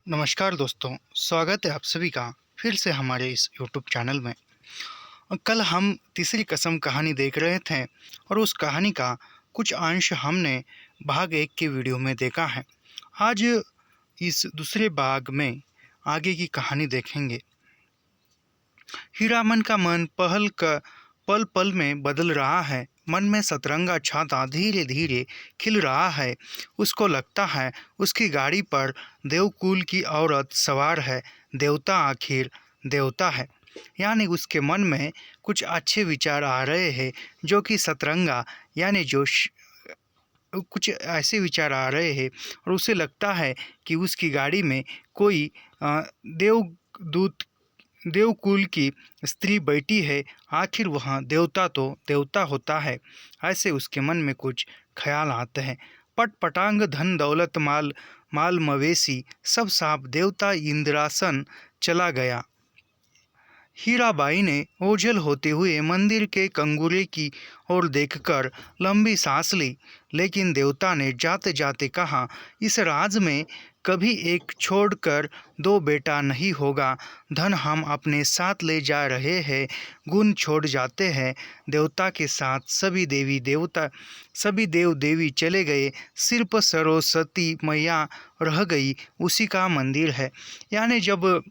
नमस्कार दोस्तों, स्वागत है आप सभी का फिर से हमारे इस यूट्यूब चैनल में। कल हम तीसरी कसम कहानी देख रहे थे और उस कहानी का कुछ अंश हमने भाग 1 के वीडियो में देखा है। आज इस दूसरे भाग में आगे की कहानी देखेंगे। हीरामन का मन पल पल में बदल रहा है। मन में सतरंगा छाता धीरे धीरे खिल रहा है। उसको लगता है उसकी गाड़ी पर देवकुल की औरत सवार है। देवता आखिर देवता है। यानी उसके मन में कुछ अच्छे विचार आ रहे हैं, जो कि सतरंगा यानी कुछ ऐसे विचार आ रहे हैं और उसे लगता है कि उसकी गाड़ी में कोई देवदूत देवकुल की स्त्री बैठी है। आखिर वह देवता तो देवता होता है। ऐसे उसके मन में कुछ ख्याल आते हैं। पटपटांग धन दौलत माल मवेशी सब साफ देवता इंद्रासन चला गया। हीराबाई ने ओझल होते हुए मंदिर के कंगूरे की ओर देखकर लंबी सांस ली, लेकिन देवता ने जाते जाते कहा, इस राज में कभी एक छोड़कर दो बेटा नहीं होगा। धन हम अपने साथ ले जा रहे हैं, गुण छोड़ जाते हैं। देवता के साथ सभी देव देवी चले गए, सिर्फ सरस्वती मैया रह गई। उसी का मंदिर है। यानी जब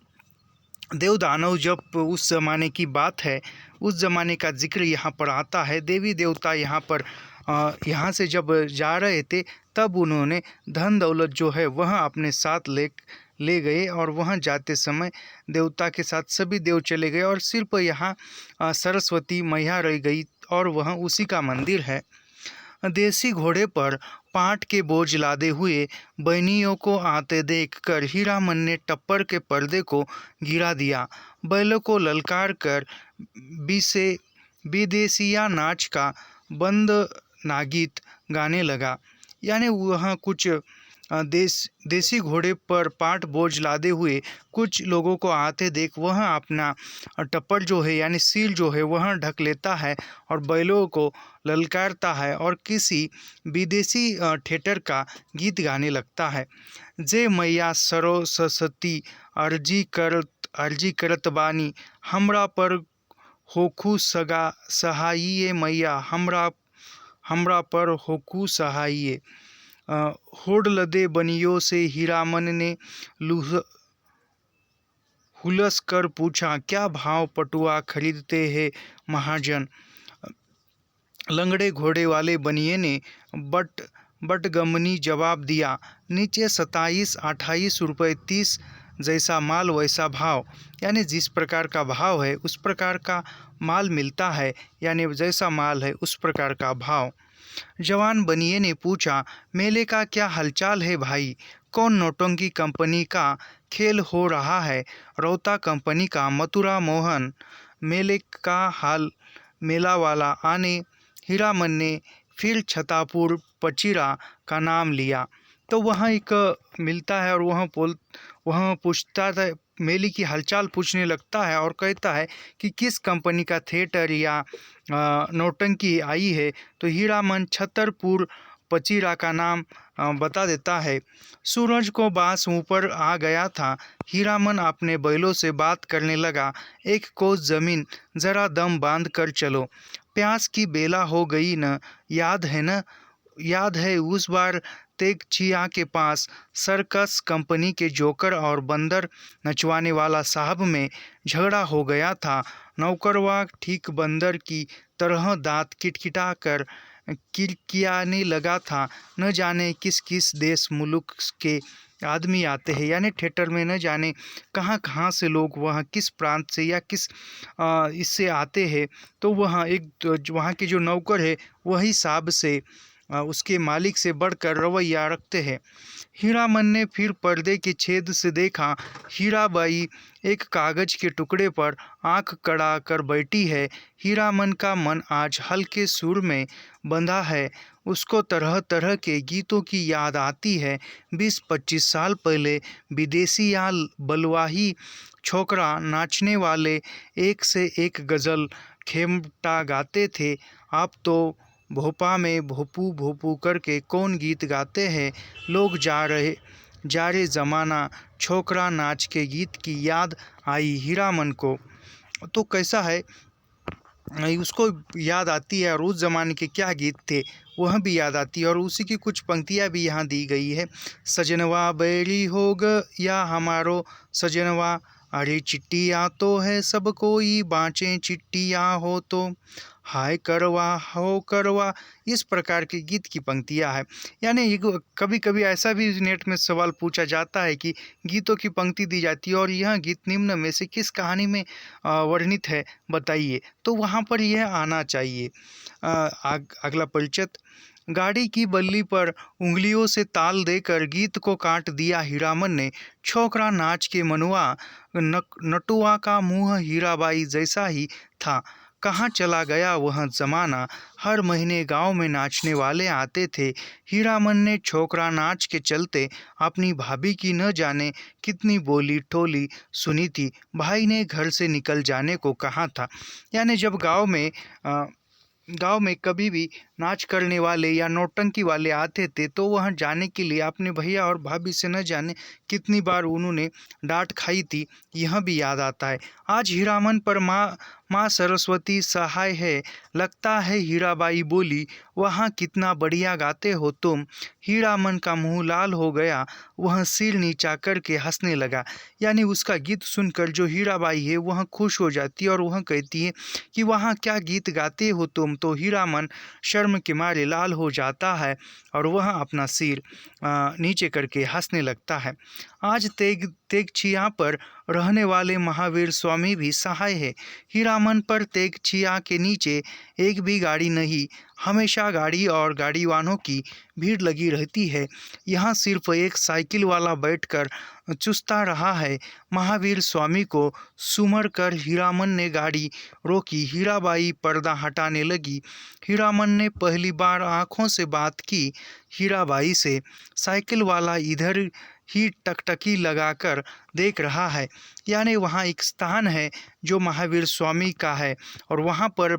देव दानव, जब उस ज़माने की बात है, उस ज़माने का जिक्र यहाँ पर आता है। देवी देवता यहाँ से जब जा रहे थे, तब उन्होंने धन दौलत जो है वह अपने साथ ले गए और वहाँ जाते समय देवता के साथ सभी देव चले गए और सिर्फ यहाँ सरस्वती मैया रह गई और वह उसी का मंदिर है। देसी घोड़े पर पाट के बोझ लादे हुए बहनियों को आते देखकर हीरामन ने टप्पर के पर्दे को गिरा दिया। बैलों को ललकार कर विदेशिया नाच का बंद नागीत गाने लगा। यानी वहाँ कुछ देसी घोड़े पर पाट बोझ लादे हुए कुछ लोगों को आते देख वह अपना टप्पर जो है यानी सील जो है वह ढक लेता है और बैलों को ललकारता है और किसी विदेशी थिएटर का गीत गाने लगता है। जे मैया सरस्वती अर्जी करत बानी, हमरा पर होखू सहाइये मैया, हमरा पर होखू सहाइये। होड़ लदे बनियों से हीरामन ने हुलस कर पूछा, क्या भाव पटुआ खरीदते हैं महाजन? लंगड़े घोड़े वाले बनिए ने बटगमनी जवाब दिया, नीचे 27-28 रुपये 30, जैसा माल वैसा भाव। यानी जिस प्रकार का भाव है उस प्रकार का माल मिलता है, यानी जैसा माल है उस प्रकार का भाव। जवान बनिए ने पूछा, मेले का क्या हालचाल है भाई? कौन नौटंकी कंपनी का खेल हो रहा है? रौता कंपनी का मथुरा मोहन मेले का हाल मेला वाला आने। हीरामन ने फिर छतापुर पचीरा का नाम लिया तो वहाँ एक मिलता है और वहाँ पूछता था, मेले की हालचाल पूछने लगता है और कहता है कि किस कंपनी का थिएटर या नौटंकी आई है। तो हीरामन छतरपुर पचीरा का नाम बता देता है। सूरज को बास ऊपर आ गया था। हीरामन अपने बैलों से बात करने लगा, एक कोस जमीन जरा दम बांध कर चलो, प्यास की बेला हो गई न, याद है उस बार तेगचिया के पास सर्कस कंपनी के जोकर और बंदर नचवाने वाला साहब में झगड़ा हो गया था। नौकरवा ठीक बंदर की तरह दांत किटकिटा कर किरकियाने लगा था। न जाने किस किस देश मुल्क के आदमी आते हैं, यानी थिएटर में न जाने कहाँ कहाँ से लोग वहाँ किस प्रांत से या किस इससे आते हैं। तो वहाँ वहाँ के जो नौकर है वही साहब से उसके मालिक से बढ़कर रवैया रखते हैं। हीरामन ने फिर पर्दे के छेद से देखा। हीराबाई एक कागज के टुकड़े पर आंख कड़ा कर बैठी है। हीरामन का मन आज हल्के सुर में बंधा है। उसको तरह तरह के गीतों की याद आती है। 20-25 साल पहले विदेशी या बलवाही छोकरा नाचने वाले एक से एक गज़ल खेमटा गाते थे। आप तो भोपा में भोपू भोपू करके कौन गीत गाते हैं। लोग जारे ज़माना छोकरा नाच के गीत की याद आई हीरामन को। तो कैसा है, उसको याद आती है और उस ज़माने के क्या गीत थे वह भी याद आती है, और उसी की कुछ पंक्तियाँ भी यहाँ दी गई है। सजनवा बैरी हो गया हमारो सजनवा, अरे चिट्टियाँ तो है सब कोई बाँचे चिट्टियाँ हो तो, हाय करवा हो करवा। इस प्रकार के गीत की पंक्तियाँ है। यानी कभी कभी ऐसा भी नेट में सवाल पूछा जाता है कि गीतों की पंक्ति दी जाती है और यह गीत निम्न में से किस कहानी में वर्णित है बताइए, तो वहाँ पर यह आना चाहिए। अगला परिचित। गाड़ी की बल्ली पर उंगलियों से ताल देकर गीत को काट दिया हीरामन ने, छोकरा नाच के मनुआ, नटुआ का मुंह हीराबाई जैसा ही था। कहाँ चला गया वह जमाना, हर महीने गांव में नाचने वाले आते थे। हीरामन ने छोकरा नाच के चलते अपनी भाभी की न जाने कितनी बोली टोली सुनी थी। भाई ने घर से निकल जाने को कहा था। यानी जब गांव में कभी भी नाच करने वाले या नौटंकी वाले आते थे तो वहां जाने के लिए अपने भैया और भाभी से न जाने कितनी बार उन्होंने डांट खाई थी, यह भी याद आता है। आज हीरामन पर माँ सरस्वती सहाय है, लगता है हीराबाई बोली, वहाँ कितना बढ़िया गाते हो तुम। हीरामन का मुंह लाल हो गया, वह सिर नीचा करके हंसने लगा। यानी उसका गीत सुनकर जो हीराबाई है वह खुश हो जाती है और वह कहती है कि वहाँ क्या गीत गाते हो तुम, तो हीरामन शर्म के मारे लाल हो जाता है और वह अपना सिर नीचे करके हंसने लगता है। आज तेगछिया पर रहने वाले महावीर स्वामी भी सहाय है। हीरामन पर तेगछिया के नीचे एक भी गाड़ी नहीं, हमेशा गाड़ी और गाड़ी वालों की भीड़ लगी रहती है। यहाँ सिर्फ एक साइकिल वाला बैठकर चुसता रहा है। महावीर स्वामी को सुमर कर हीरामन ने गाड़ी रोकी। हीराबाई पर्दा हटाने लगी। हीरामन ने पहली बार आंखों से बात की हीराबाई से। साइकिल वाला इधर ही टकटकी लगाकर देख रहा है। यानी वहाँ एक स्थान है जो महावीर स्वामी का है और वहाँ पर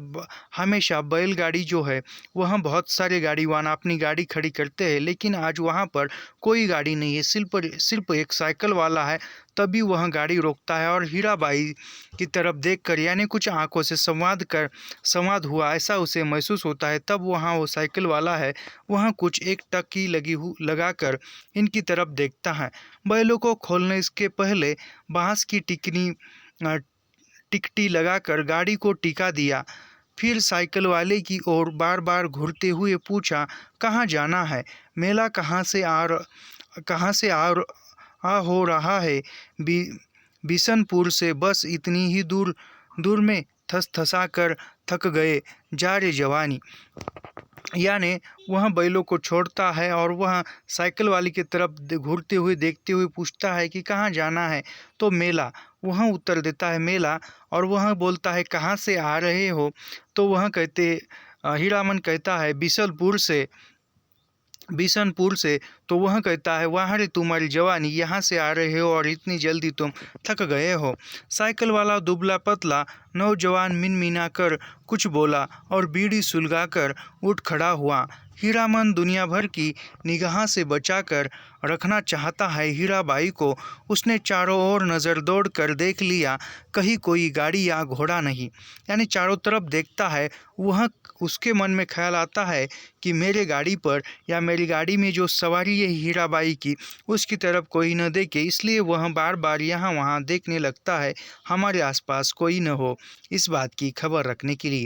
हमेशा बैलगाड़ी जो है वह बहुत सारे गाड़ी वाला अपनी गाड़ी खड़ी करते हैं, लेकिन आज वहाँ पर कोई गाड़ी नहीं है, सिर्फ एक साइकिल वाला है। तभी वह गाड़ी रोकता है और हीराबाई की तरफ देखकर यानी कुछ आंखों से संवाद हुआ ऐसा उसे महसूस होता है। तब वहाँ वो साइकिल वाला है, वहाँ कुछ एक टक्की लगाकर इनकी तरफ देखता है। बैलों को खोलने के पहले बांस की टिकटी लगाकर गाड़ी को टिका दिया। फिर साइकिल वाले की ओर बार बार घूरते हुए पूछा, कहाँ जाना है? मेला कहाँ से आ हो रहा है? बिशनपुर से, बस इतनी ही दूर में थसा कर थक गए, जा रे जवानी। यानी वह बैलों को छोड़ता है और वह साइकिल वाली की तरफ घूरते हुए देखते हुए पूछता है कि कहाँ जाना है? तो मेला, वह उत्तर देता है मेला। और वह बोलता है कहाँ से आ रहे हो? तो वह हीरामन कहता है बिशनपुर से। तो वह कहता है वहाँ रे तुम्हारी जवानी, यहाँ से आ रहे हो और इतनी जल्दी तुम थक गए हो। साइकिल वाला दुबला पतला नौजवान मिनमिना कर कुछ बोला और बीड़ी सुलगाकर उठ खड़ा हुआ। हीरामन दुनिया भर की निगाह से बचाकर रखना चाहता है हीराबाई को। उसने चारों ओर नज़र दौड़ कर देख लिया, कहीं कोई गाड़ी या घोड़ा नहीं। यानी चारों तरफ देखता है, वह उसके मन में ख्याल आता है कि मेरे गाड़ी पर या मेरी गाड़ी में जो सवारी है हीराबाई की, उसकी तरफ कोई न देखे, इसलिए वह बार बार यहाँ वहाँ देखने लगता है, हमारे आसपास कोई न हो, इस बात की खबर रखने के लिए।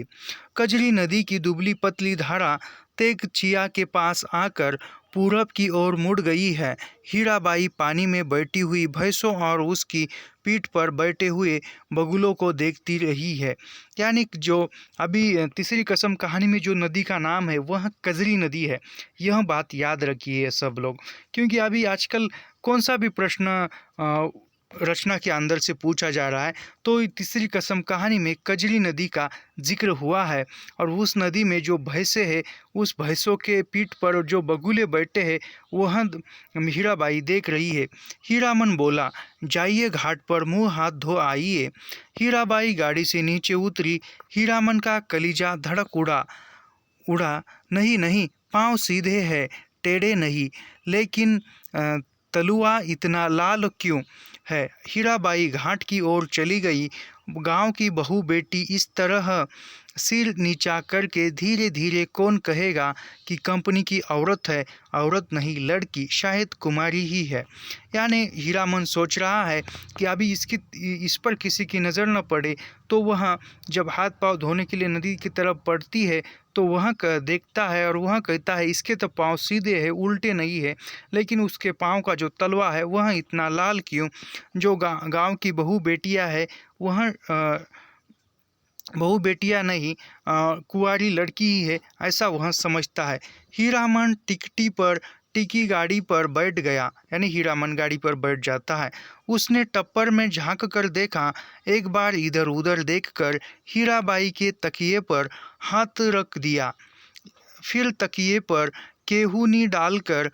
कजरी नदी की दुबली पतली धारा तेगछिया के पास आकर पूरब की ओर मुड़ गई है। हीराबाई पानी में बैठी हुई भैंसों और उसकी पीठ पर बैठे हुए बगुलों को देखती रही है। यानी जो अभी तीसरी कसम कहानी में जो नदी का नाम है वह कजरी नदी है। यह बात याद रखिए सब लोग, क्योंकि अभी आजकल कौन सा भी प्रश्न रचना के अंदर से पूछा जा रहा है तो तीसरी कसम कहानी में कजरी नदी का जिक्र हुआ है। और उस नदी में जो भैंसे हैं, उस भैंसों के पीठ पर जो बगुले बैठे हैं वह हीराबाई देख रही है। हीरामन बोला, जाइए घाट पर मुंह हाथ धो आइए। हीराबाई गाड़ी से नीचे उतरी। हीरामन का कलीजा धड़क उड़ा। नहीं, पाँव सीधे हैं, टेढ़े नहीं। लेकिन तलुआ इतना लाल क्यों है। हीराबाई घाट की ओर चली गई। गांव की बहू बेटी इस तरह सिर नीचा करके धीरे धीरे कौन कहेगा कि कंपनी की औरत है, औरत नहीं लड़की, शायद कुमारी ही है। यानी हीरामन सोच रहा है कि अभी इस पर किसी की नज़र न पड़े, तो वह जब हाथ पांव धोने के लिए नदी की तरफ पड़ती है तो वह देखता है और वह कहता है इसके तो पांव सीधे हैं, उल्टे नहीं है, लेकिन उसके पांव का जो तलवा है वह इतना लाल क्यों। जो गांव की बहू बेटियां है वह बहू बेटियां नहीं, कुंवारी लड़की ही है, ऐसा वह समझता है। हीरामन टिकी गाड़ी पर बैठ गया। यानी हीरामन गाड़ी पर बैठ जाता है। उसने टप्पर में झांक कर देखा। एक बार इधर उधर देखकर हीराबाई के तकिए पर हाथ रख दिया। फिर तकिए पर केहूनी डालकर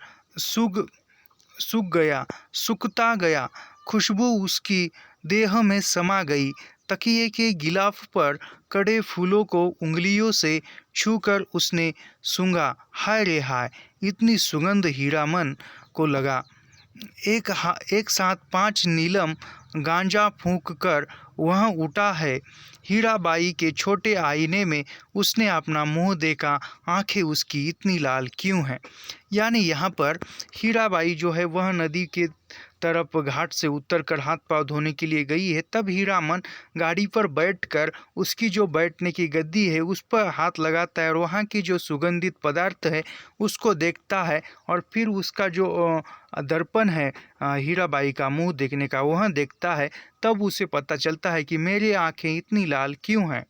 सूखता गया। खुशबू उसकी देह में समा गई। तकिए के गिलाफ पर कड़े फूलों को उंगलियों से छूकर उसने सूंघा। हाय रे हाय, इतनी सुगंध हीरामन को लगा। एक साथ 5 नीलम गांजा फूंक कर वह उठा है। हीराबाई के छोटे आईने में उसने अपना मुंह देखा। आंखें उसकी इतनी लाल क्यों हैं। यानी यहाँ पर हीराबाई जो है वह नदी के तरफ घाट से उतरकर हाथ पांव धोने के लिए गई है। तब हीरामन गाड़ी पर बैठकर उसकी जो बैठने की गद्दी है उस पर हाथ लगाता है और वहाँ की जो सुगंधित पदार्थ है उसको देखता है। और फिर उसका जो दर्पण है हीराबाई का मुंह देखने का वह देखता है। तब उसे पता चलता है कि मेरी आंखें इतनी लाल क्यों हैं।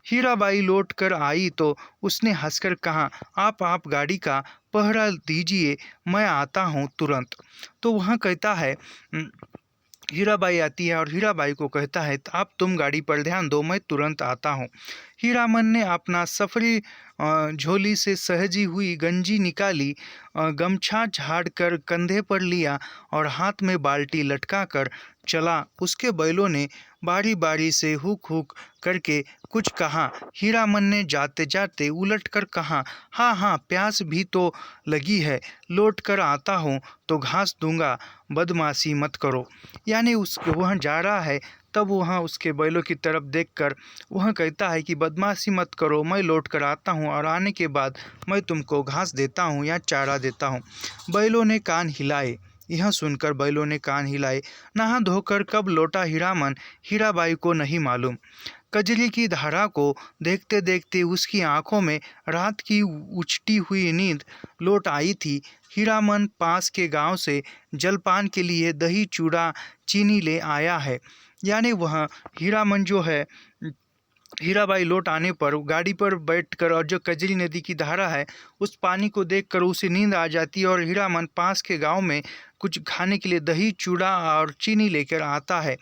हीराबाई लौट कर आई तो उसने हंसकर कहा, आप गाड़ी का पहरा दीजिए, मैं आता हूँ तुरंत। तो वह कहता है, हीराबाई आती है और हीराबाई को कहता है आप तुम गाड़ी पर ध्यान दो, मैं तुरंत आता हूँ। हीरामन ने अपना सफरी झोली से सहजी हुई गंजी निकाली, गमछा झाड़कर कंधे पर लिया और हाथ में बाल्टी लटकाकर चला। उसके बैलों ने बारी बारी से हुक हुक करके कुछ कहा। हीरामन ने जाते जाते उलट कर कहा, हाँ प्यास भी तो लगी है, लौट कर आता हूँ तो घास दूंगा, बदमाशी मत करो। यानी वह जा रहा है। तब वह उसके बैलों की तरफ देखकर वह कहता है कि बदमाशी मत करो, मैं लौट कर आता हूँ और आने के बाद मैं तुमको घास देता हूँ या चारा देता हूँ। बैलों ने कान हिलाए। यह सुनकर बैलों ने कान हिलाए। नहा धोकर कब लौटा हीरामन, हीराबाई को नहीं मालूम। कजरी की धारा को देखते देखते उसकी आंखों में रात की उचटी हुई नींद लौट आई थी। हीरामन पास के गांव से जलपान के लिए दही चूड़ा चीनी ले आया है। यानी वह हीरामन जो है हीराबाई लौट आने पर गाड़ी पर बैठकर और जो कजरी नदी की धारा है उस पानी को देखकर उसे नींद आ जाती है और हीरामन पास के गांव में कुछ खाने के लिए दही चूड़ा और चीनी लेकर आता है।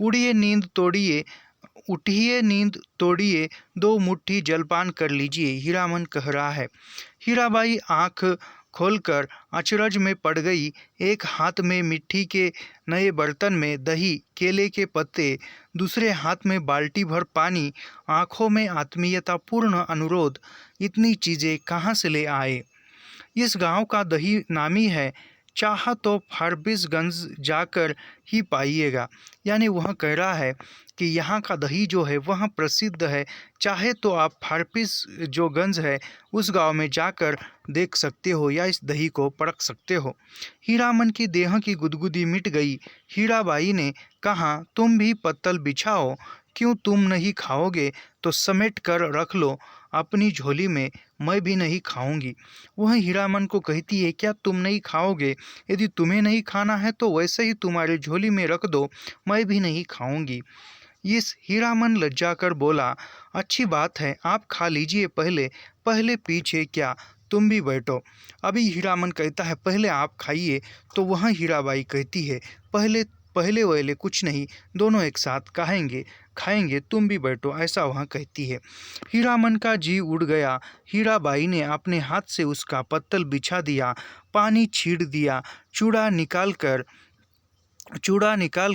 उठिए नींद तोड़िए, 2 मुट्ठी जलपान कर लीजिए, हीरामन कह रहा है। हीराबाई आंख खोलकर अचरज में पड़ गई। एक हाथ में मिट्टी के नए बर्तन में दही, केले के पत्ते, दूसरे हाथ में बाल्टी भर पानी, आंखों में आत्मीयतापूर्ण अनुरोध। इतनी चीज़ें कहाँ से ले आए। इस गांव का दही नामी है, चाहा तो फारबिसगंज जाकर ही पाइएगा। यानी वह कह रहा है कि यहाँ का दही जो है वह प्रसिद्ध है, चाहे तो आप फारबिस जो गंज है उस गांव में जाकर देख सकते हो या इस दही को परख सकते हो। हीरामन की देह की गुदगुदी मिट गई। हीराबाई ने कहा, तुम भी पत्तल बिछाओ, क्यों तुम नहीं खाओगे तो समेट कर रख लो अपनी झोली में, मैं भी नहीं खाऊंगी। वह हीरामन को कहती है, क्या तुम नहीं खाओगे? यदि तुम्हें नहीं खाना है तो वैसे ही तुम्हारी झोली में रख दो, मैं भी नहीं खाऊंगी। इस हीरामन लज्जा कर बोला, अच्छी बात है, आप खा लीजिए, पहले पीछे क्या, तुम भी बैठो। अभी हीरामन कहता है पहले आप खाइए, तो वह हीराबाई कहती है पहले वहले कुछ नहीं, दोनों एक साथ खाएंगे, तुम भी बैठो, ऐसा वहाँ कहती है। हीरामन का जी उड़ गया। हीराबाई ने अपने हाथ से उसका पत्तल बिछा दिया, पानी छीड़ दिया, चूड़ा निकाल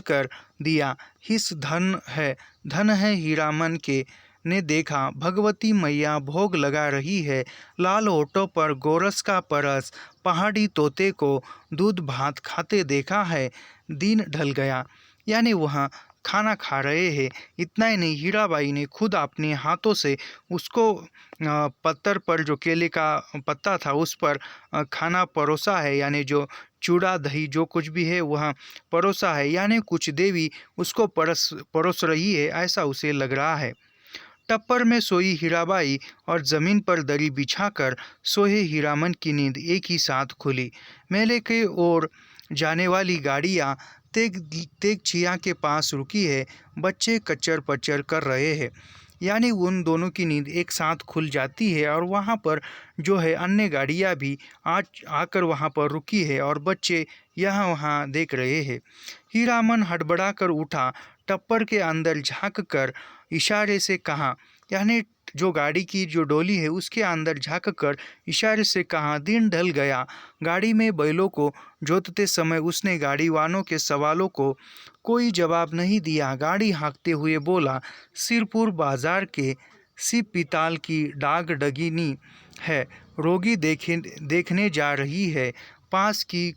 कर दिया। हिस धन है हीरामन के ने देखा भगवती मैया भोग लगा रही है। लाल ओटो पर गोरस का परस, पहाड़ी तोते को दूध भात खाते देखा है। दिन ढल गया, यानी वह खाना खा रहे हैं। इतना ही नहीं, हीराबाई ने खुद अपने हाथों से उसको पत्थर पर जो केले का पत्ता था उस पर खाना परोसा है, यानी जो चूड़ा दही जो कुछ भी है वह परोसा है, यानी कुछ देवी उसको परोस रही है, ऐसा उसे लग रहा है। टप्पर में सोई हीराबाई और जमीन पर दरी बिछाकर सोए हीरामन की नींद एक ही साथ खुली। मेले की ओर जाने वाली गाड़ियां तेग तेग छिया के पास रुकी है। बच्चे कच्चर पच्चर कर रहे हैं, यानी उन दोनों की नींद एक साथ खुल जाती है और वहाँ पर जो है अन्य गाड़ियाँ भी आज आकर वहाँ पर रुकी है और बच्चे यहाँ वहाँ देख रहे हैं। हीरामन हड़बड़ा कर उठा, टप्पर के अंदर झांक कर इशारे से कहा, यानी जो गाड़ी की जो डोली है उसके अंदर झांक कर इशारे से कहा। दिन ढल गया। गाड़ी में बैलों को जोतते समय उसने गाड़ी वालों के सवालों को कोई जवाब नहीं दिया। गाड़ी हाँकते हुए बोला, सिरपुर बाजार के सिप पिताल की डाग डगिनी है, रोगी देखने जा रही है। पास की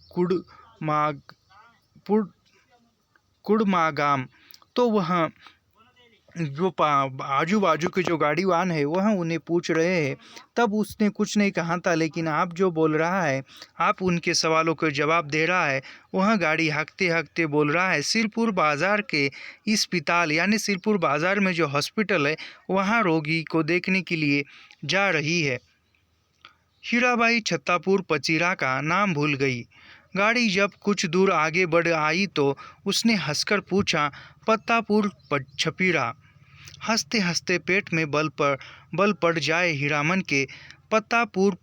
कुड़मागाम। तो वह जो आजू बाजू के जो गाड़ीवान है वह उन्हें पूछ रहे हैं। तब उसने कुछ नहीं कहा था, लेकिन आप जो बोल रहा है, आप उनके सवालों को जवाब दे रहा है। वह गाड़ी हाँकते हाँकते बोल रहा है, सिरपुर बाज़ार के इस अस्पताल, यानी सिरपुर बाज़ार में जो हॉस्पिटल है वहाँ रोगी को देखने के लिए जा रही है। हीराबाई छत्तापुर पचीरा का नाम भूल गई। गाड़ी जब कुछ दूर आगे बढ़ आई तो उसने हंसकर पूछा, पत्तापुर छपीरा। हंसते हंसते पेट में बल पड़ जाए हीरामन के। पत्तापुर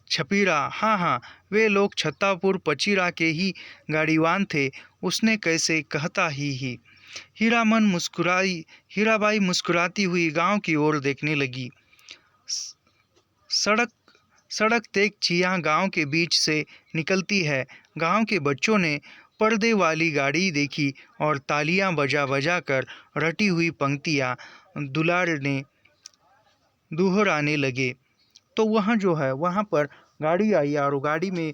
छपीरा, हाँ हाँ, वे लोग छत्तापुर पचीरा के ही गाड़ीवान थे। उसने कैसे कहता ही। हीराबाई मुस्कुराती हुई गांव की ओर देखने लगी। सड़क तेग छिया गांव के बीच से निकलती है। गांव के बच्चों ने पर्दे वाली गाड़ी देखी और तालियां बजा बजा कर रटी हुई पंक्तियां दोहराने लगे। तो वहाँ जो है वहाँ पर गाड़ी आई और गाड़ी में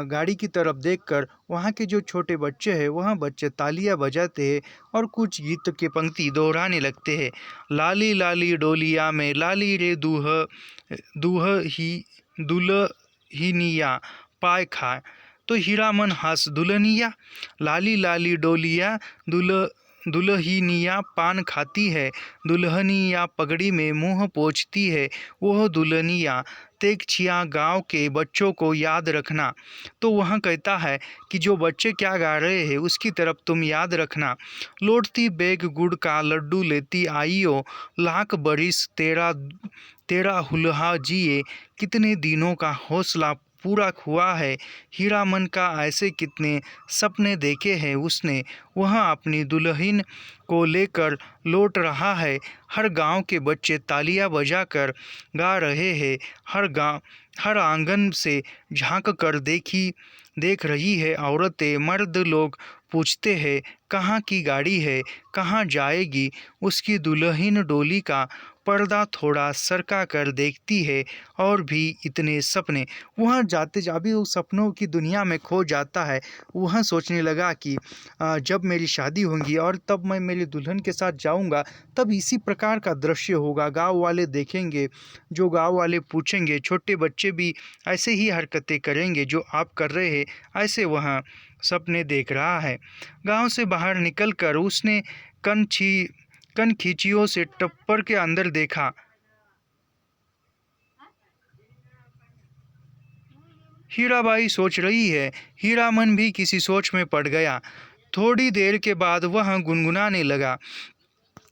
गाड़ी की तरफ देखकर वहाँ के जो छोटे बच्चे हैं वह बच्चे तालियां बजाते हैं और कुछ गीत के पंक्ति दोहराने लगते हैं। लाली लाली डोलिया में लाली रे दुल्हनिया पाय खाए। तो हीरामन हंस, दुल्हनिया, लाली लाली डोलिया दुल्हनिया पान खाती है, दुल्हनिया पगड़ी में मुंह पोंछती है, वह दुल्हनिया तेगछिया गांव के बच्चों को याद रखना। तो वह कहता है कि जो बच्चे क्या गा रहे हैं उसकी तरफ तुम याद रखना। लौटती बैग गुड़ का लड्डू लेती आइयो, लाख बरिस तेरा हुल्हा जिए, कितने दिनों का हौसला पूरा हुआ है। हीरामन का ऐसे कितने सपने देखे हैं उसने। वह अपनी दुल्हन को लेकर लौट रहा है। हर गांव के बच्चे तालियां बजाकर गा रहे हैं। हर आंगन से झांक कर देख रही है औरतें। मर्द लोग पूछते हैं, कहाँ की गाड़ी है, कहाँ जाएगी। उसकी दुल्हन डोली का पर्दा थोड़ा सरका कर देखती है। और भी इतने सपने। वह जाते अभी उस सपनों की दुनिया में खो जाता है। वह सोचने लगा कि जब मेरी शादी होगी और तब मैं मेरी दुल्हन के साथ जाऊंगा, तब इसी प्रकार का दृश्य होगा। गांव वाले देखेंगे, जो गांव वाले पूछेंगे, छोटे बच्चे भी ऐसे ही हरकतें करेंगे जो आप कर रहे हैं, ऐसे वह सपने देख रहा है। गांव से बाहर निकलकर उसने कन खींचियों से टप्पर के अंदर देखा। हीराबाई सोच रही है। हीरामन भी किसी सोच में पड़ गया। थोड़ी देर के बाद वह गुनगुनाने लगा,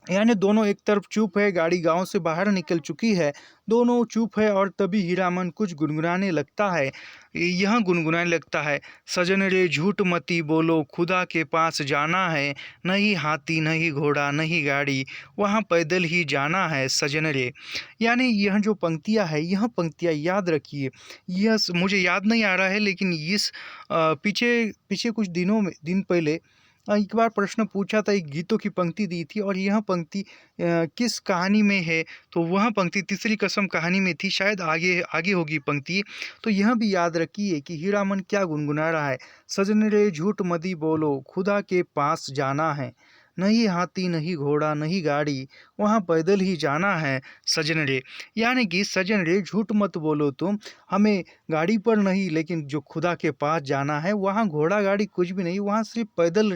यानी दोनों एक तरफ चुप है, गाड़ी गांव से बाहर निकल चुकी है, दोनों चुप है और तभी हीरामन कुछ गुनगुनाने लगता है। यह गुनगुनाने लगता है, सजन रे झूठ मती बोलो, खुदा के पास जाना है, नहीं हाथी नहीं घोड़ा नहीं गाड़ी, वहाँ पैदल ही जाना है सजन रे। यानी यह जो पंक्तियाँ है, यह पंक्तियाँ याद रखिए। यह मुझे याद नहीं आ रहा है, लेकिन इस पीछे कुछ दिन पहले एक बार प्रश्न पूछा था, एक गीतों की पंक्ति दी थी और यह पंक्ति किस कहानी में है, तो वह पंक्ति तीसरी कसम कहानी में थी, शायद आगे आगे होगी पंक्ति। तो यह भी याद रखिए कि हीरामन क्या गुनगुना रहा है। सजन रे झूठ मदी बोलो, खुदा के पास जाना है, नहीं हाथी नहीं घोड़ा नहीं गाड़ी, वहाँ पैदल ही जाना है सजन रे। यानी कि सजन रे झूठ मत बोलो तुम, हमें गाड़ी पर नहीं लेकिन जो खुदा के पास जाना है वहाँ घोड़ा गाड़ी कुछ भी नहीं, वहाँ सिर्फ पैदल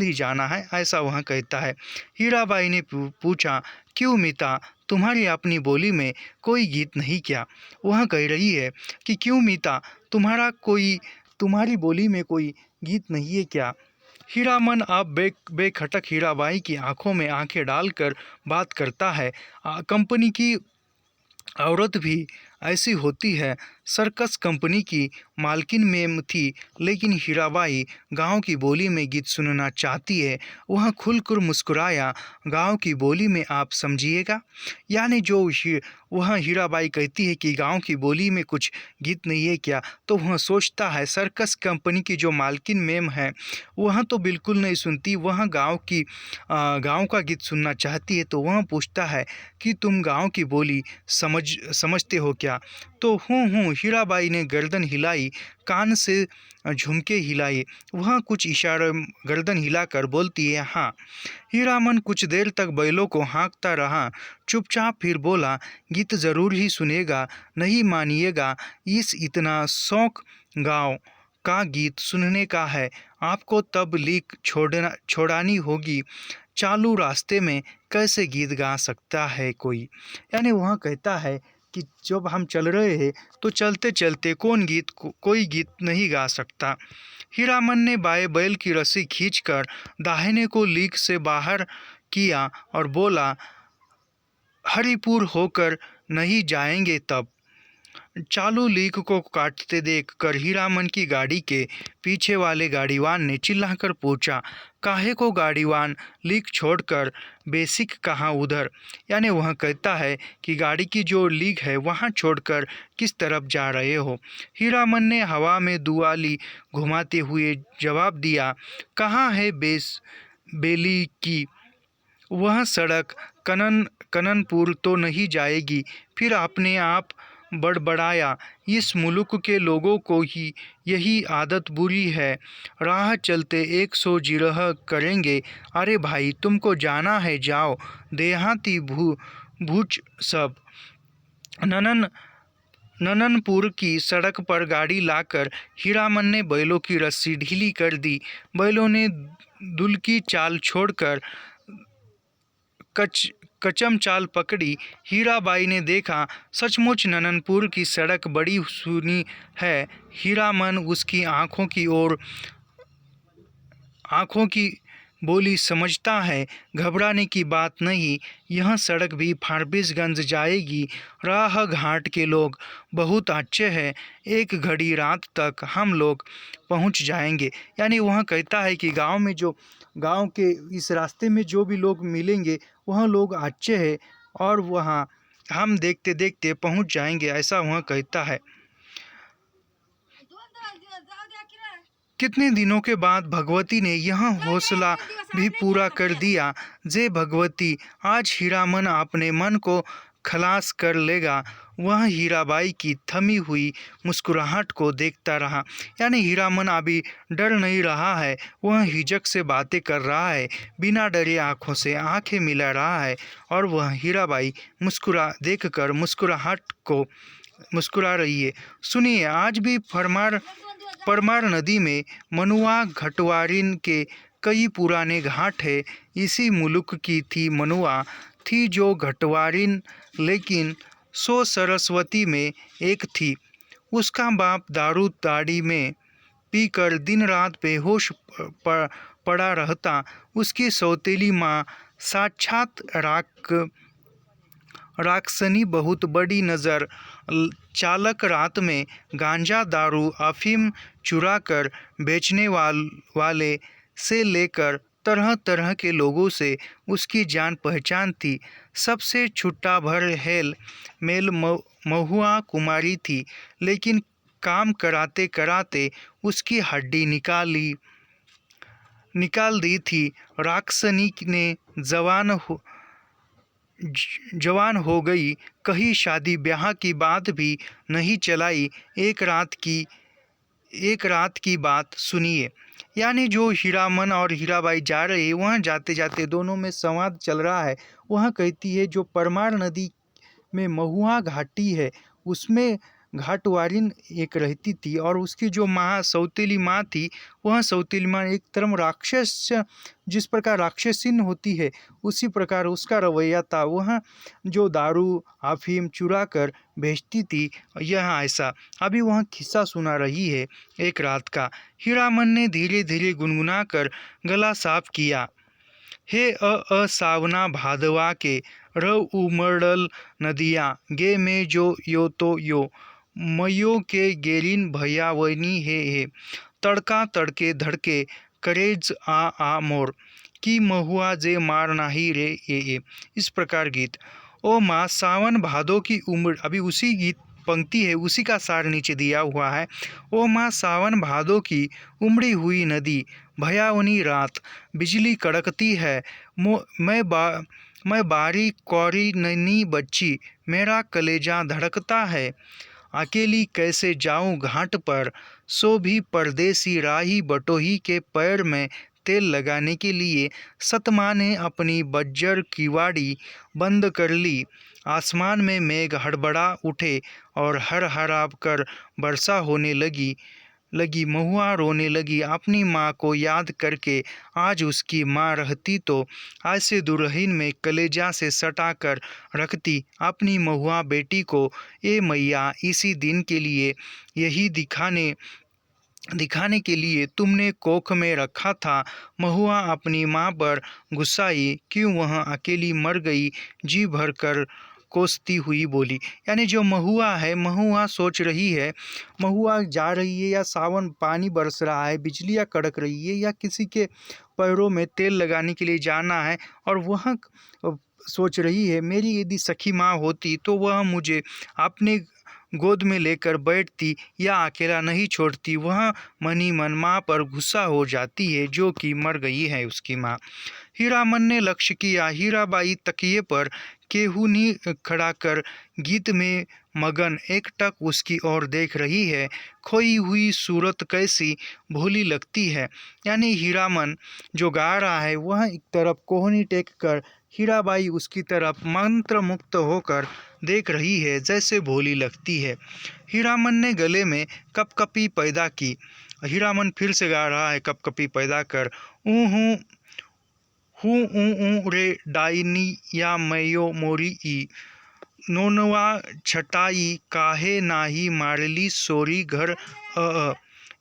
ही जाना है, ऐसा वहाँ कहता है। हीराबाई ने पूछा, क्यों मीता, तुम्हारी अपनी बोली में कोई गीत नहीं क्या? वह कह रही है कि क्यों मीता, तुम्हारी बोली में कोई गीत नहीं है क्या? हीरामन अब बेखटक हीराबाई की आंखों में आंखें डालकर बात करता है। कंपनी की औरत भी ऐसी होती है। सर्कस कंपनी की मालकिन में थी, लेकिन हीराबाई गांव की बोली में गीत सुनना चाहती है। वह खुलकर मुस्कुराया, गांव की बोली में आप समझिएगा। यानी वह हीराबाई कहती है कि गांव की बोली में कुछ गीत नहीं है क्या, तो वह सोचता है सर्कस कंपनी की जो मालकिन मेम है वह तो बिल्कुल नहीं सुनती, वह गांव का गीत सुनना चाहती है। तो वह पूछता है कि तुम गांव की बोली समझते हो क्या? तो हूँ, हीराबाई ने गर्दन हिलाई, कान से झुमके हिलाए। वह कुछ इशारा गर्दन हिलाकर बोलती है, हाँ। हीरामन कुछ देर तक बैलों को हाँकता रहा, चुपचाप फिर बोला, गीत जरूर ही सुनेगा, नहीं मानिएगा। इतना शौक गाँव का गीत सुनने का है, आपको तब लीक छोड़ानी होगी। चालू रास्ते में कैसे गीत गा सकता है कोई? यानी वह कहता है कि जब हम चल रहे हैं तो चलते चलते कोई गीत नहीं गा सकता। हीरामन ने बाएं बैल की रस्सी खींचकर दाहिने को लीक से बाहर किया और बोला, हरिपुर होकर नहीं जाएंगे तब। चालू लीक को काटते देख कर हीरामन की गाड़ी के पीछे वाले गाड़ीवान ने चिल्लाकर पूछा, काहे को गाड़ीवान, लीक छोड़कर बेसिक कहाँ उधर? यानी वह कहता है कि गाड़ी की जो लीक है वहाँ छोड़कर किस तरफ जा रहे हो? हीरामन ने हवा में दुआली घुमाते हुए जवाब दिया, कहाँ है बेली की वह सड़क, कननपुर तो नहीं जाएगी। फिर अपने आप बड़बड़ाया, इस मुल्क के लोगों को ही यही आदत बुरी है, राह चलते 100 जिरह करेंगे। अरे भाई, तुमको जाना है जाओ, देहाती भूच सब। नननपुर की सड़क पर गाड़ी लाकर हीरामन ने बैलों की रस्सी ढीली कर दी। बैलों ने दुल्की चाल छोड़कर कचम चाल पकड़ी। हीराबाई ने देखा, सचमुच नननपुर की सड़क बड़ी सुनी है। हीरामन उसकी आंखों की बोली समझता है, घबराने की बात नहीं, यह सड़क भी फारबिसगंज जाएगी। राह घाट के लोग बहुत अच्छे हैं, एक घड़ी रात तक हम लोग पहुंच जाएंगे। यानी वह कहता है कि गांव के इस रास्ते में जो भी लोग मिलेंगे वह लोग अच्छे हैं और वहाँ हम देखते देखते पहुंच जाएंगे, ऐसा वह कहता है। कितने दिनों के बाद भगवती ने यह हौसला भी पूरा कर दिया। जे भगवती, आज हीरामन अपने मन को खलास कर लेगा। वह हीराबाई की थमी हुई मुस्कुराहट को देखता रहा। यानी हीरामन अभी डर नहीं रहा है, वह हिचक से बातें कर रहा है, बिना डरे आंखों से आंखें मिला रहा है और वह हीराबाई देखकर मुस्कुरा रही है। सुनिए, आज भी परमार नदी में मनुआ घटवारिन के कई पुराने घाट है। इसी मुल्क की थी मनुआ, थी जो घटवारिन, लेकिन सो सरस्वती में एक थी। उसका बाप दारू ताड़ी में पीकर दिन रात बेहोश पड़ा रहता। उसकी सौतेली माँ साक्षात राक्षसनी, बहुत बड़ी नज़र चालक, रात में गांजा दारू अफीम चुरा कर बेचने वाले से लेकर तरह तरह के लोगों से उसकी जान पहचान थी। सबसे छुट्टा भर मेल महुआ कुमारी थी, लेकिन काम कराते कराते उसकी हड्डी निकाल दी थी। राक्षसनी ने जवान हो गई, कहीं शादी ब्याह की बात भी नहीं चलाई। एक रात की बात सुनिए। यानी जो हीरामन और हीराबाई जा रहे हैं, वहाँ जाते जाते दोनों में संवाद चल रहा है। वहाँ कहती है जो परमार नदी में महुआ घाटी है, उसमें घाटवारिन एक रहती थी और उसकी जो माँ सौतेली माँ थी, वह सौतेली माँ एक तरह राक्षस, जिस प्रकार राक्षसीन होती है उसी प्रकार उसका रवैया था। वह जो दारू अफीम चुरा कर बेचती थी। यह ऐसा अभी वह किस्सा सुना रही है एक रात का। हीरामन ने धीरे धीरे गुनगुना कर गला साफ किया। हे सावना भादवा के र उमड़ल नदिया गे में जो यो तो यो मयो के गेरिन भयावनी हे तड़का तड़के धड़के करेज आ मोर की महुआ जे मार नाही रे ये। इस प्रकार गीत। ओ माँ सावन भादो की उम्र, अभी उसी गीत पंक्ति है, उसी का सार नीचे दिया हुआ है। ओ माँ सावन भादो की उमड़ी हुई नदी, भयावनी रात, बिजली कड़कती है, मैं बारी कौरी नन्ही बच्ची, मेरा कलेजा धड़कता है। अकेली कैसे जाऊं घाट पर, सो भी परदेसी राही बटोही के पैर में तेल लगाने के लिए। सतमा ने अपनी बज्जर किवाड़ी बंद कर ली। आसमान में मेघ हड़बड़ा उठे और हर हराब कर वर्षा होने लगी। महुआ रोने लगी अपनी माँ को याद करके। आज उसकी माँ रहती तो ऐसे दुल्हन में कलेजा से सटा कर रखती अपनी महुआ बेटी को। ए मैया, इसी दिन के लिए, यही दिखाने के लिए तुमने कोख में रखा था। महुआ अपनी माँ पर गुस्साई, क्यों वह अकेली मर गई। जी भर कर कोसती हुई बोली। यानी जो महुआ है, महुआ सोच रही है, महुआ जा रही है या सावन पानी बरस रहा है, बिजलियाँ कड़क रही है या किसी के पैरों में तेल लगाने के लिए जाना है, और वह सोच रही है मेरी यदि सखी माँ होती तो वह मुझे अपने गोद में लेकर बैठती या अकेला नहीं छोड़ती। वह मनी मन माँ पर गुस्सा हो जाती है जो कि मर गई है उसकी माँ। हीरामन ने लक्ष्य किया। हीराबाई तकिए पर केहूनी खड़ा कर गीत में मगन एकटक उसकी ओर देख रही है। खोई हुई सूरत कैसी भोली लगती है। यानी हीरामन जो गा रहा है वह एक तरफ कोहनी टेक कर, हीराबाई उसकी तरफ मंत्र मुक्त होकर देख रही है, जैसे भोली लगती है। हीरामन ने गले में कपकपी पैदा की। हीरामन फिर से गा रहा है कपकपी पैदा कर। ऊँ हूँ रे डाइनी या मयो मोरी ई, नोनवा छटाई काहे नाही मारली सोरी घर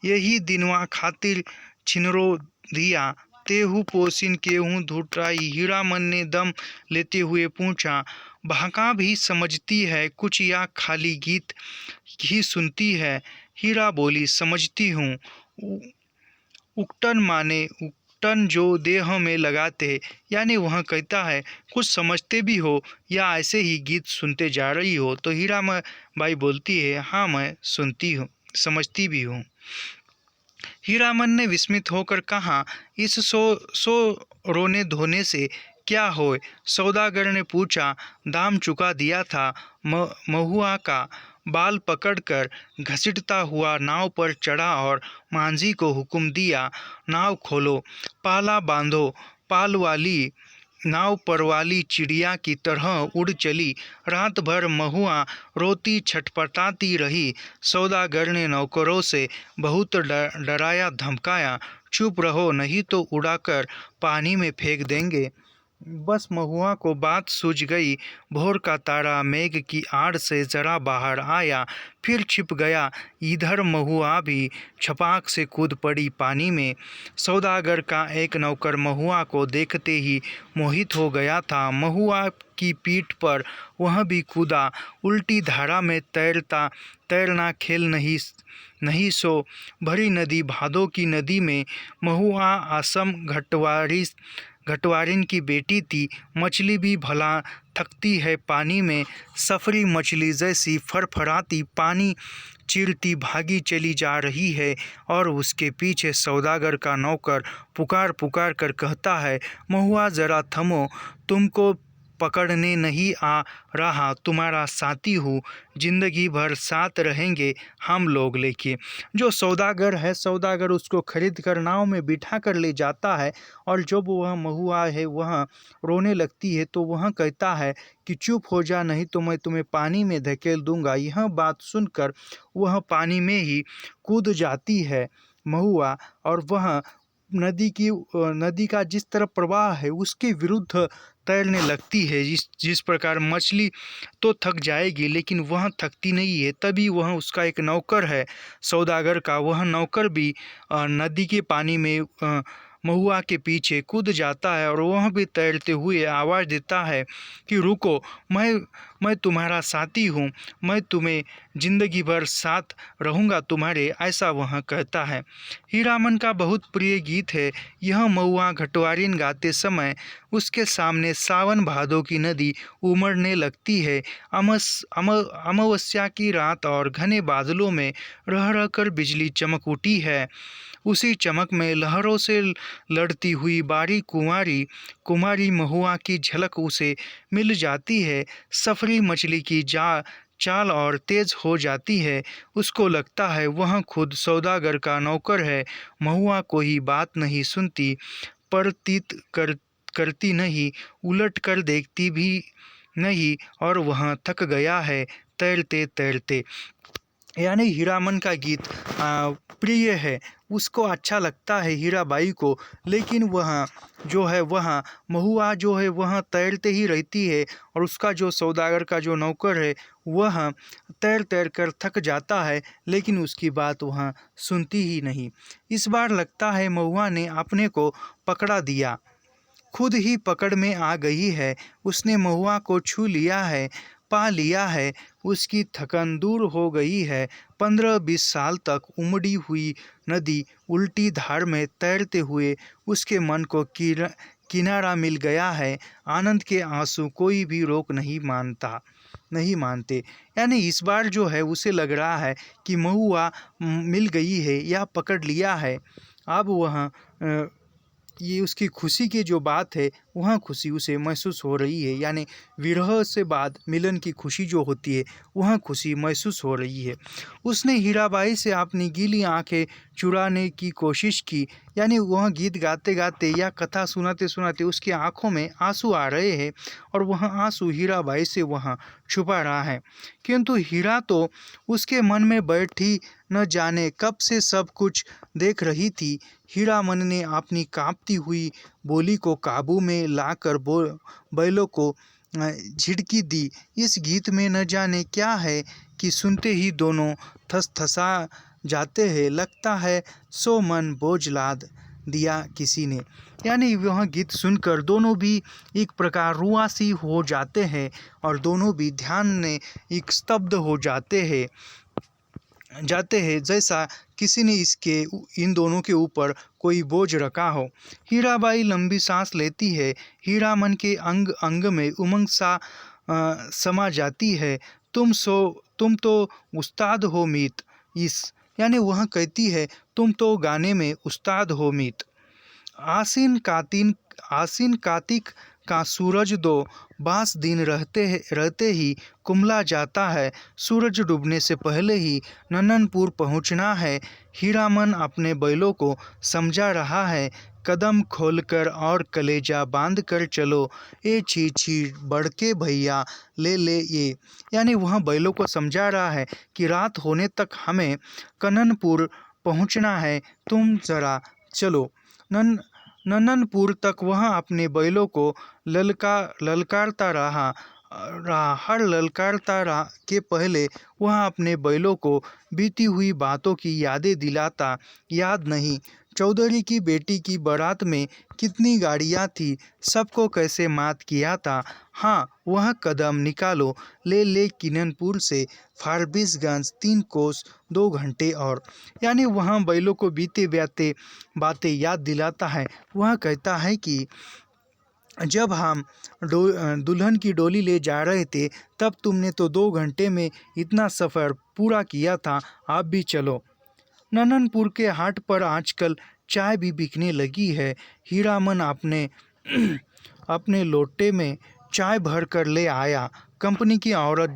यही दिनवा खातिर छिनरो दिया, तेहू पोसिन केहूँ धुटाई। हीरामन ने दम लेते हुए पूछा, भाका भी समझती है कुछ या खाली गीत ही सुनती है। हीरा बोली, समझती हूँ। उकटन माने उकटन जो देह में लगाते, यानी वह कहता है कुछ समझते भी हो या ऐसे ही गीत सुनते जा रही हो। तो हीरा बाई बोलती है, हाँ मैं सुनती हूँ, समझती भी हूँ। हीरामन ने विस्मित होकर कहा, इस सो रोने धोने से क्या होए। सौदागर ने पूछा, दाम चुका दिया था। महुआ का बाल पकड़कर घसीटता हुआ नाव पर चढ़ा और मांझी को हुक्म दिया, नाव खोलो, पाला बांधो। पाल वाली नाव पर वाली चिड़िया की तरह उड़ चली। रात भर महुआ रोती छटपटाती रही। सौदागर ने नौकरों से बहुत डराया धमकाया, चुप रहो नहीं तो उड़ाकर पानी में फेंक देंगे। बस महुआ को बात सूझ गई। भोर का तारा मेघ की आड़ से जरा बाहर आया, फिर छिप गया। इधर महुआ भी छपाक से कूद पड़ी पानी में। सौदागर का एक नौकर महुआ को देखते ही मोहित हो गया था। महुआ की पीठ पर वह भी कूदा। उल्टी धारा में तैरना खेल नहीं सो भरी नदी भादों की नदी में महुआ आसम घटवारिन की बेटी थी। मछली भी भला थकती है पानी में, सफरी मछली जैसी फरफराती पानी चीरती भागी चली जा रही है। और उसके पीछे सौदागर का नौकर पुकार पुकार कर कहता है, महुआ जरा थमो, तुमको पकड़ने नहीं आ रहा, तुम्हारा साथी हूँ, जिंदगी भर साथ रहेंगे हम लोग। लेके जो सौदागर है, सौदागर उसको खरीद कर नाव में बिठा कर ले जाता है। और जब वह महुआ है वह रोने लगती है तो वह कहता है कि चुप हो जा, नहीं तो मैं तुम्हें पानी में धकेल दूंगा। यह बात सुनकर वह पानी में ही कूद जाती है महुआ, और वह नदी का जिस तरफ प्रवाह है उसके विरुद्ध तैरने लगती है। जिस प्रकार मछली तो थक जाएगी लेकिन वह थकती नहीं है। तभी वह उसका एक नौकर है सौदागर का, वह नौकर भी नदी के पानी में महुआ के पीछे कूद जाता है और वह भी तैरते हुए आवाज़ देता है कि रुको, मैं तुम्हारा साथी हूँ, मैं तुम्हें जिंदगी भर साथ रहूँगा तुम्हारे, ऐसा वह कहता है। हीरामन का बहुत प्रिय गीत है यह महुआ घटवारिन गाते समय। उसके सामने सावन भादों की नदी उमड़ने लगती है। अमावस्या की रात और घने बादलों में रह रहकर बिजली चमक उठी है। उसी चमक में लहरों से लड़ती हुई बारी कुमारी महुआ की झलक उसे मिल जाती है। सफरी मछली की चाल और तेज हो जाती है। उसको लगता है वह खुद सौदागर का नौकर है। महुआ कोई बात नहीं सुनती, प्रतीत करती नहीं, उलट कर देखती भी नहीं, और वह थक गया है तैरते तैरते। यानी हीरामन का गीत प्रिय है, उसको अच्छा लगता है हीराबाई को। लेकिन वह जो है वह महुआ जो है वह तैरते ही रहती है, और उसका जो सौदागर का जो नौकर है वह तैर तैर कर थक जाता है, लेकिन उसकी बात वह सुनती ही नहीं। इस बार लगता है महुआ ने अपने को पकड़ा दिया, खुद ही पकड़ में आ गई है। उसने महुआ को छू लिया है, पा लिया है, उसकी थकन दूर हो गई है। 15-20 साल तक उमड़ी हुई नदी उल्टी धार में तैरते हुए उसके मन को किनारा मिल गया है। आनंद के आंसू कोई भी रोक नहीं मानते। यानी इस बार जो है उसे लग रहा है कि महुआ मिल गई है या पकड़ लिया है। अब वह ये उसकी खुशी की जो बात है वह खुशी उसे महसूस हो रही है। यानी विरह से बाद मिलन की खुशी जो होती है वह खुशी महसूस हो रही है। उसने हीराबाई से अपनी गीली आंखें चुराने की कोशिश की। यानी वह गीत गाते गाते या कथा सुनाते सुनाते उसकी आंखों में आंसू आ रहे हैं, और वह आंसू हीराबाई से वह छुपा रहा है। किंतु हीरा तो उसके मन में बैठी न जाने कब से सब कुछ देख रही थी। हीरामन ने अपनी कांपती हुई बोली को काबू में लाकर बैलों को झिड़की दी। इस गीत में न जाने क्या है कि सुनते ही दोनों थसथसा जाते हैं। लगता है सो मन बोझ लाद दिया किसी ने। यानी वह गीत सुनकर दोनों भी एक प्रकार रुआसी हो जाते हैं, और दोनों भी ध्यान में एक स्तब्ध हो जाते हैं जैसा किसी ने इन दोनों के ऊपर कोई बोझ रखा हो। हीराबाई लंबी सांस लेती है। हीरामन के अंग अंग में उमंग सा समा जाती है। तुम तो उस्ताद हो मीत। यानी वह कहती है तुम तो गाने में उस्ताद हो मीत। आसीन कार्तिक का सूरज दो बास दिन रहते ही कुमला जाता है। सूरज डूबने से पहले ही नन्ननपुर पहुंचना है। हीरामन अपने बैलों को समझा रहा है, कदम खोलकर और कलेजा बांध कर चलो, ए छी छी बड़के भैया ले ये। यानी वह बैलों को समझा रहा है कि रात होने तक हमें कन्ननपुर पहुंचना है, तुम जरा चलो। नन्ननपुर तक वह अपने बैलों को ललकारता रहा। हर ललकारता के पहले वह अपने बैलों को बीती हुई बातों की यादें दिलाता। याद नहीं चौधरी की बेटी की बारात में कितनी गाड़ियाँ थी, सबको कैसे मात किया था। हाँ, वह कदम निकालो, ले किन्ननपुर से फारबिसगंज 3 कोस 2 घंटे और। यानी वह बैलों को बीते बातें याद दिलाता है। वह कहता है कि जब हम दुल्हन की डोली ले जा रहे थे तब तुमने तो 2 घंटे में इतना सफ़र पूरा किया था, आप भी चलो। नननपुर के हाट पर आजकल चाय भी बिकने लगी है। हीरामन अपने अपने लोटे में चाय भर कर ले आया। कंपनी की औरत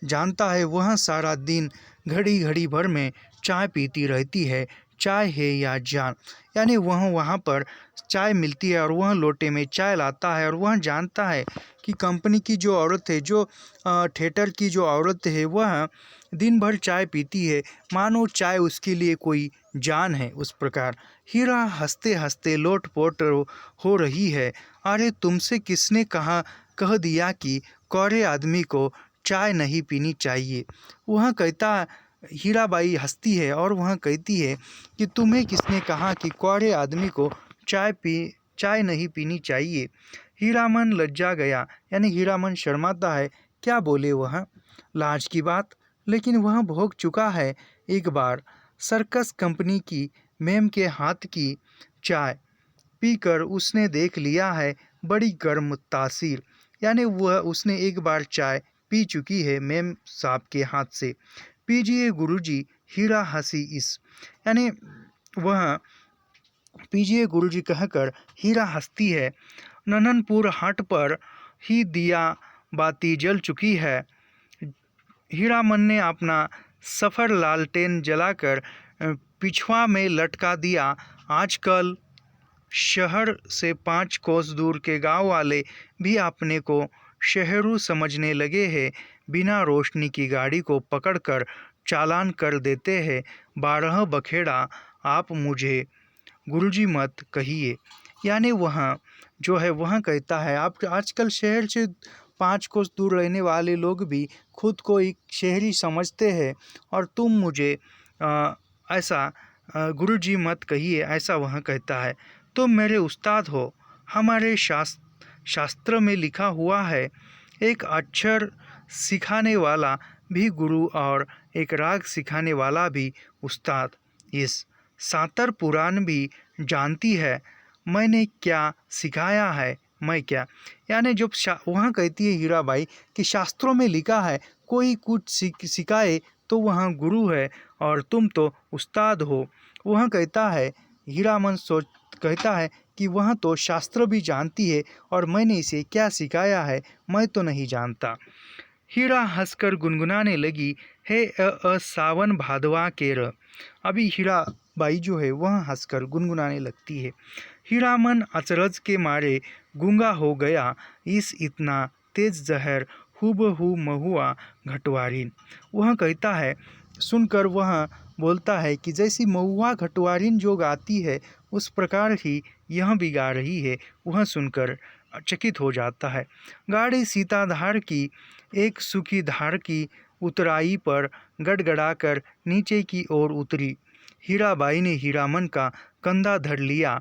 जानता है वह सारा दिन घड़ी घड़ी भर में चाय पीती रहती है। चाय है या जान, यानी वह वहाँ पर चाय मिलती है और वह लोटे में चाय लाता है और वह जानता है कि कंपनी की जो औरत है, जो थिएटर की जो औरत है, वह दिन भर चाय पीती है, मानो चाय उसके लिए कोई जान है। उस प्रकार हीरा हंसते हंसते लोटपोट हो रही है। अरे तुमसे किसने कह दिया कि कौरे आदमी को चाय नहीं पीनी चाहिए? वह कहता हीराबाई हंसती है और वह कहती है कि तुम्हें किसने कहा कि कौरे आदमी को चाय नहीं पीनी चाहिए? हीरामन लज्जा गया, यानी हीरामन शर्माता है। क्या बोले वह? लाज की बात। लेकिन वह भोग चुका है एक बार। सर्कस कंपनी की मैम के हाथ की चाय पीकर उसने देख लिया है, बड़ी गर्म तासीर। यानी वह उसने एक बार चाय पी चुकी है मैम साहब के हाथ से। पीजिए गुरुजी। हीरा हंसी यानी वह पीजिए गुरुजी कहकर हीरा हंसती है। नननपुर हाट पर ही दिया बाती जल चुकी है। हीरामन ने अपना सफ़र लालटेन जलाकर पिछवा में लटका दिया। आजकल शहर से 5 कोस दूर के गांव वाले भी अपने को शहरू समझने लगे हैं। बिना रोशनी की गाड़ी को पकड़कर चालान कर देते हैं। 12 बखेड़ा। आप मुझे गुरुजी मत कहिए। यानी वह जो है वह कहता है, आप आजकल शहर से 5 कोस दूर रहने वाले लोग भी खुद को एक शहरी समझते हैं और तुम मुझे ऐसा गुरुजी मत कहिए, ऐसा वह कहता है। तुम मेरे उस्ताद हो। हमारे शास्त्र में लिखा हुआ है, एक अक्षर सिखाने वाला भी गुरु और एक राग सिखाने वाला भी उस्ताद। इस सातर पुराण भी जानती है मैंने क्या सिखाया है, मैं क्या। यानी जब वहाँ कहती है हीराबाई कि शास्त्रों में लिखा है कोई कुछ सिखाए तो वह गुरु है और तुम तो उस्ताद हो। वह कहता है, हीरामन कहता है कि वह तो शास्त्र भी जानती है और मैंने इसे क्या सिखाया है, मैं तो नहीं जानता। हीरा हंसकर गुनगुनाने लगी, हे सावन भादवा केर। अभी हीराबाई जो है वह हंसकर गुनगुनाने लगती है। हीरामन अचरज के मारे गूंगा हो गया। इस इतना तेज जहर हूबहू महुआ घटवारिन। वह कहता है, सुनकर वह बोलता है कि जैसी महुआ घटवारिन जो गाती है उस प्रकार ही यह भी गा रही है। वह सुनकर चकित हो जाता है। गाड़ी सीताधार की एक सूखी धार की उतराई पर गड़गड़ाकर नीचे की ओर उतरी। हीराबाई ने हीरामन का कंधा धर लिया।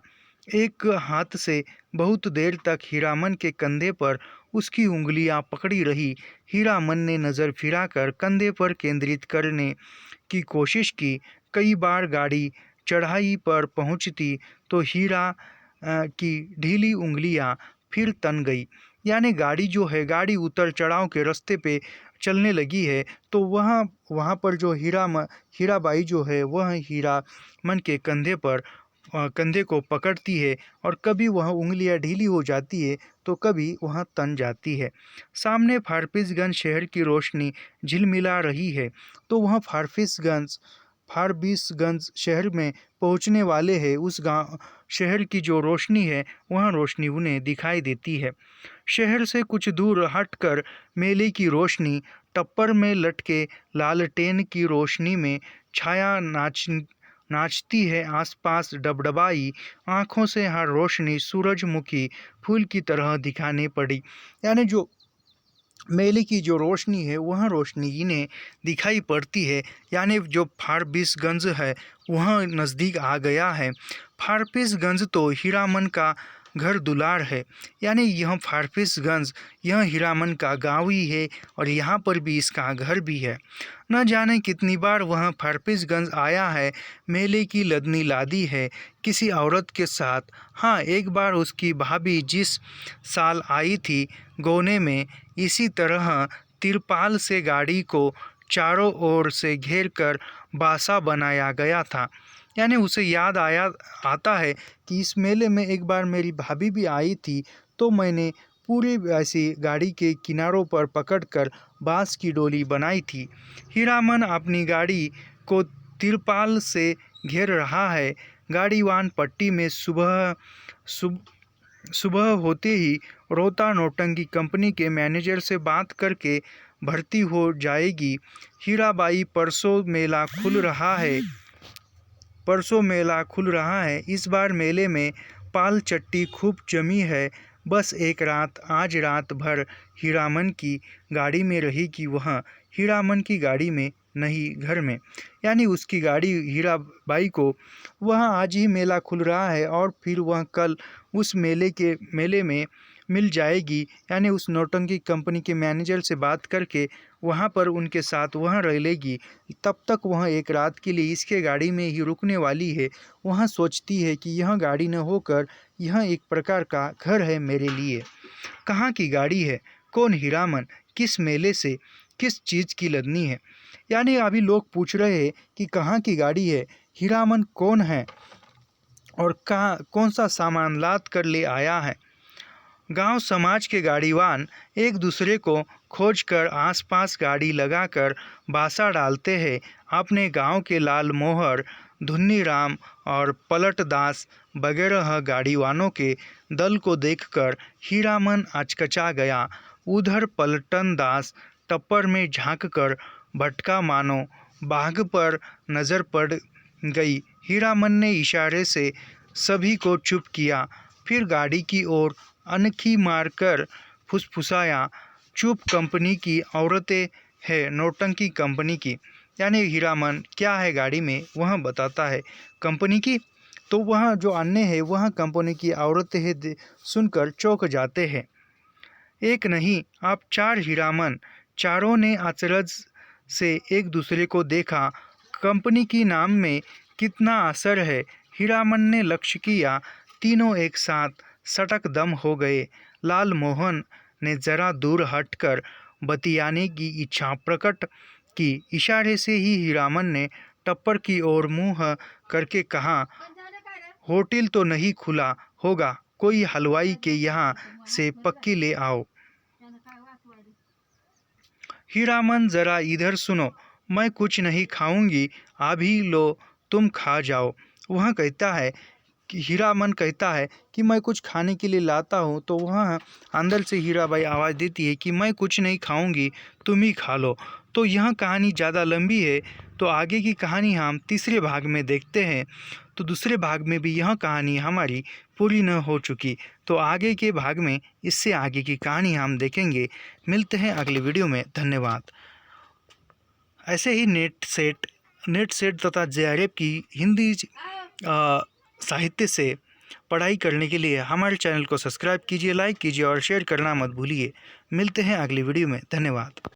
एक हाथ से बहुत देर तक हीरामन के कंधे पर उसकी उंगलियां पकड़ी रही। हीरामन ने नज़र फिराकर कंधे पर केंद्रित करने की कोशिश की। कई बार गाड़ी चढ़ाई पर पहुंचती तो हीरा की ढीली उंगलियां फिर तन गई। यानी गाड़ी जो है, गाड़ी उतर चढ़ाव के रास्ते पे चलने लगी है तो वहाँ पर जो हीराबाई जो है वह हीरामन के कंधे को पकड़ती है और कभी वह उंगलियां ढीली हो जाती है तो कभी वह तन जाती है। सामने फारबिसगंज शहर की रोशनी झिलमिला रही है तो वह फारबिसगंज शहर में पहुंचने वाले हैं। उस गांव शहर की जो रोशनी है वह रोशनी उन्हें दिखाई देती है। शहर से कुछ दूर हटकर मेले की रोशनी, टप्पर में लटके लालटेन की रोशनी में छाया नाचती है। आसपास डबडबाई आँखों से हर रोशनी सूरजमुखी फूल की तरह दिखाने पड़ी। यानी जो मेले की जो रोशनी है वह रोशनी इन्हें दिखाई पड़ती है। यानी जो फारबिसगंज है वह नज़दीक आ गया है। फारबिसगंज तो हीरामन का घर दुलार है। यानी यह फारबिसगंज यह हीरामन का गाँव ही है और यहाँ पर भी इसका घर भी है। न जाने कितनी बार वह फारबिसगंज आया है, मेले की लदनी लादी है किसी औरत के साथ। हाँ, एक बार उसकी भाभी जिस साल आई थी गौने में, इसी तरह तिरपाल से गाड़ी को चारों ओर से घेर कर बासा बनाया गया था। यानी उसे याद आता है कि इस मेले में एक बार मेरी भाभी भी आई थी, तो मैंने पूरी ऐसी गाड़ी के किनारों पर पकड़कर बांस की डोली बनाई थी। हीरामन अपनी गाड़ी को तिरपाल से घेर रहा है। गाड़ीवान पट्टी में सुबह होते ही रोता नौटंकी कंपनी के मैनेजर से बात करके भर्ती हो जाएगी। हीराबाई, परसों मेला खुल रहा है। इस बार मेले में पाल चट्टी खूब जमी है। बस एक रात आज रात भर हीरामन की गाड़ी में रहेगी। वह हीरामन की गाड़ी में नहीं, घर में। यानी उसकी गाड़ी हीराबाई को वह आज ही मेला खुल रहा है और फिर वह कल उस मेले में मिल जाएगी। यानी उस नौटंकी कंपनी के मैनेजर से बात करके वहाँ पर उनके साथ वह रह लेगी। तब तक वह एक रात के लिए इसके गाड़ी में ही रुकने वाली है। वह सोचती है कि यह गाड़ी न होकर यह एक प्रकार का घर है मेरे लिए। कहाँ की गाड़ी है, कौन हीरामन, किस मेले से, किस चीज़ की लदनी है। यानी अभी लोग पूछ रहे हैं कि कहाँ की गाड़ी है, हीरामन कौन है और कौन सा सामान लाद कर ले आया है। गांव समाज के गाड़ीवान एक दूसरे को खोजकर आसपास गाड़ी लगाकर बासा डालते हैं। अपने गांव के लाल मोहर, धुन्नी राम और पलट दास वगैरह गाड़ीवानों के दल को देखकर हीरामन अचकचा गया। उधर पलटन दास टप्पर में झांककर भटका, मानो बाघ पर नज़र पड़ गई। हीरामन ने इशारे से सभी को चुप किया, फिर गाड़ी की ओर अनखी मारकर फुसफुसाया, चुप, कंपनी की औरतें हैं, नौटंकी कंपनी की। यानी हीरामन क्या है गाड़ी में वह बताता है कंपनी की, तो वह जो अन्य है वह कंपनी की औरतें हैं। सुनकर चौंक जाते हैं। एक नहीं, आप चार हीरामन। चारों ने अचरज से एक दूसरे को देखा। कंपनी की नाम में कितना असर है। हीरामन ने लक्ष्य किया, तीनों एक साथ सटक दम हो गए। लाल मोहन ने जरा दूर हटकर बतियाने की इच्छा प्रकट की। इशारे से ही हीरामन ने टप्पर की ओर मुंह करके कहा, होटल तो नहीं खुला होगा, कोई हलवाई के यहाँ से पक्की ले आओ। हीरामन, जरा इधर सुनो, मैं कुछ नहीं खाऊंगी, अभी लो तुम खा जाओ। वह कहता है कि हीरामन कहता है कि मैं कुछ खाने के लिए लाता हूँ, तो वह अंदर से हीराबाई आवाज़ देती है कि मैं कुछ नहीं खाऊंगी, तुम ही खा लो। तो यह कहानी ज़्यादा लंबी है, तो आगे की कहानी हम तीसरे भाग में देखते हैं। तो दूसरे भाग में भी यह कहानी हमारी पूरी न हो चुकी, तो आगे के भाग में इससे आगे की कहानी हम देखेंगे। मिलते हैं अगले वीडियो में। धन्यवाद। ऐसे ही नेट सेट तथा JRF की हिंदी साहित्य से पढ़ाई करने के लिए हमारे चैनल को सब्सक्राइब कीजिए, लाइक कीजिए और शेयर करना मत भूलिए। मिलते हैं अगली वीडियो में। धन्यवाद।